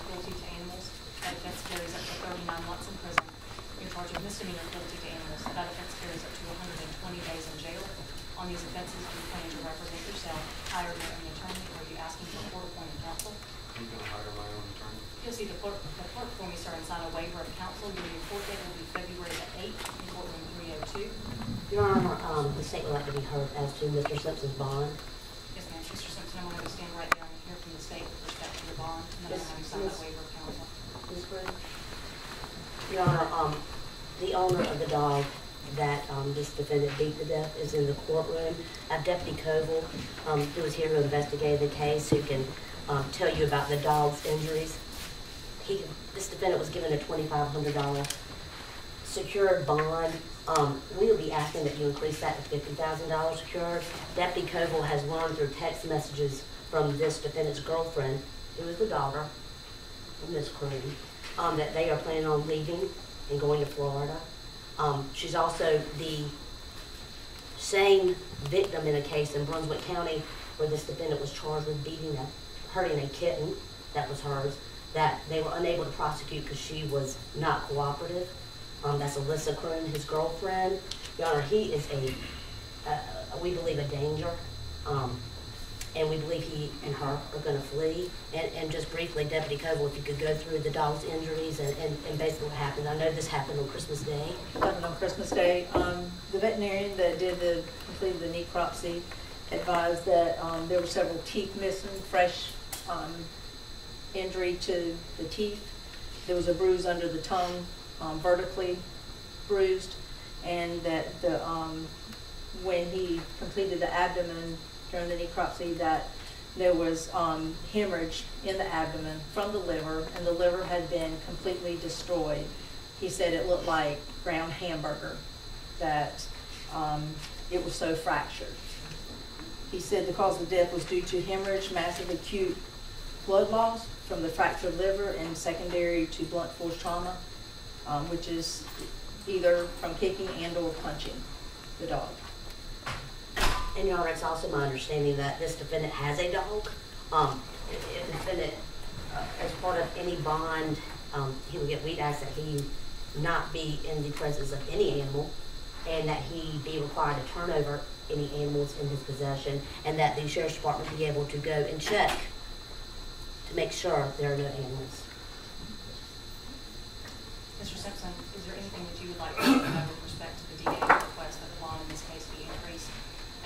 cruelty to animals. That offense carries up to 39 months in prison. You're charged with misdemeanor cruelty to animals. That offense carries up to 120 days in jail. On these offenses, do you plan to represent yourself, hire your own attorney, or are you asking for a court-appointed counsel? I'm going to hire my own attorney. You'll see the clerk for me, sir, and sign a waiver of counsel. Your new court date will be February the 8th in courtroom 302. Your Honor, the state would like to be heard as to Mr. Simpson's bond. Yes, ma'am. Mr. Simpson, I'm going to stand right there and hear from the state with respect to the bond, and then I'm going to sign that waiver of counsel. Ms. Croom? Your Honor, the owner of the dog that this defendant beat to death is in the courtroom. Deputy Koval, who was here to investigate the case, who can tell you about the dog's injuries. This defendant was given a $2,500 secured bond. We will be asking that you increase that to $50,000 secured. Deputy Koval has learned through text messages from this defendant's girlfriend, who is the daughter of Ms. Croom, that they are planning on leaving and going to Florida. She's also the same victim in a case in Brunswick County where this defendant was charged with hurting a kitten that was hers, that they were unable to prosecute because she was not cooperative. That's Alyssa Croom, his girlfriend. Your Honor, he is we believe, a danger. And we believe he and her are going to flee. And just briefly, Deputy Koval, if you could go through the dog's injuries and basically what happened. I know this happened on Christmas Day. It happened on Christmas Day. The veterinarian that completed the necropsy advised that there were several teeth missing, fresh injury to the teeth. There was a bruise under the tongue, vertically bruised, and that when he completed the abdomen during the necropsy, that there was hemorrhage in the abdomen from the liver, and the liver had been completely destroyed. He said it looked like ground hamburger, that it was so fractured. He said the cause of death was due to hemorrhage, massive acute blood loss from the fractured liver, and secondary to blunt force trauma, which is either from kicking and or punching the dog. And Your Honor, it's also my understanding that this defendant has a dog. If the defendant, as part of any bond, we'd ask that he not be in the presence of any animal, and that he be required to turn over any animals in his possession, and that the Sheriff's Department be able to go and check to make sure there are no animals. Mr. Simpson, is there anything that you would like to know with respect to the DA's request that the bond in this case be increased?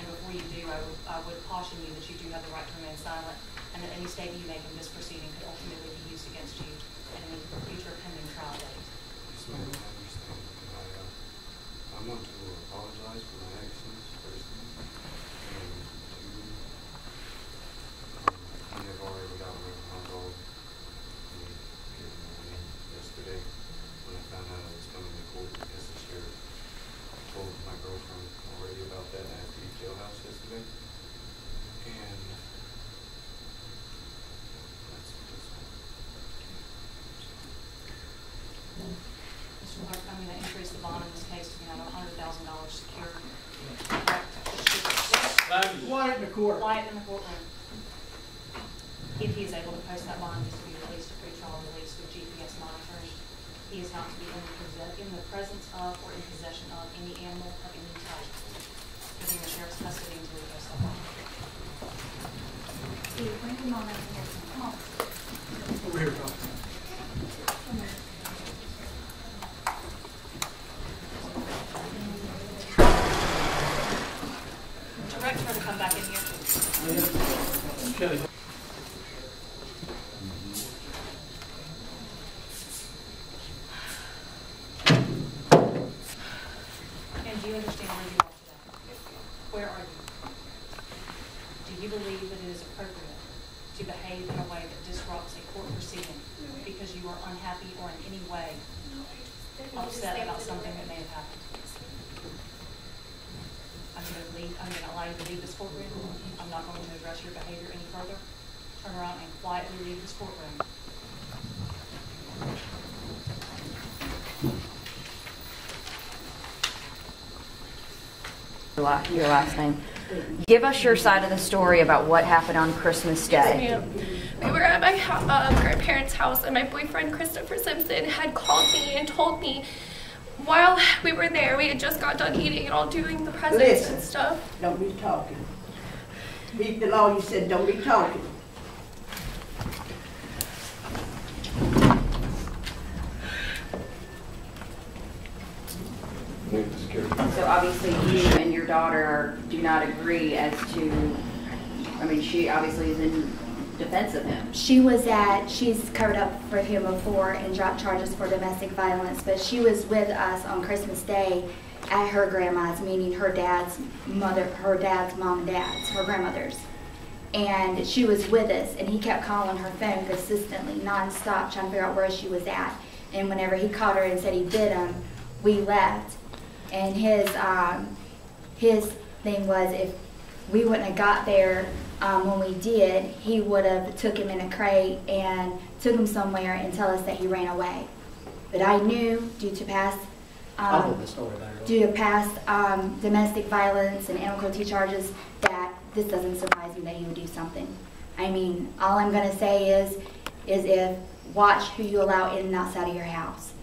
And before you do, I would caution you that you do have the right to remain silent, and that any statement you make in this proceeding could ultimately be used against you at any future pending trial date. Yes, ma'am, I understand. I want to apologize for my actions, firstly, and two, we have already gotten rid of my dog yesterday when I found out I was coming to court because the sheriff told my girlfriend already about that at the jailhouse yesterday, and that's all. Mr. Clark, I'm going to increase the bond in this case to be $100,000 secured. Quiet in the court. Quiet in the courtroom. If he is able to post that bond, this will be released to pretrial release with GPS monitoring. He is not to be in the presence of or in possession of any animal of any type. Giving the sheriff's custody until he posts that bond. Bring him on over here. Come on. Over here, Tom. Direct her to come back in here. Okay. And do you understand where you are today? Where are you? Do you believe that it is appropriate to behave in a way that disrupts a court proceeding because you are unhappy or in any way upset about something that may have happened? I'm going to allow you to leave this courtroom. I'm not going to address your behavior any further. Turn around and quietly leave this courtroom. Your last name. Give us your side of the story about what happened on Christmas Day. Yes, ma'am. We were at my grandparents' house, and my boyfriend, Christopher Simpson, had called me and told me while we were there, we had just got done eating and all doing the presents and stuff. Don't be talking. Read the law, you said don't be talking. So obviously you and your daughter do not agree as to, I mean, she obviously is in defense of him. She's covered up for him before and dropped charges for domestic violence, but she was with us on Christmas Day at her grandma's, meaning her dad's mom and dad's, her grandmother's. And she was with us, and he kept calling her phone consistently, nonstop, trying to figure out where she was at. And whenever he called her and said he bit him, we left. And his thing was, if we wouldn't have got there when we did, he would have took him in a crate and took him somewhere and tell us that he ran away. But I knew due to past domestic violence and animal cruelty charges that this doesn't surprise me that he would do something. I mean, all I'm going to say is if watch who you allow in and outside of your house.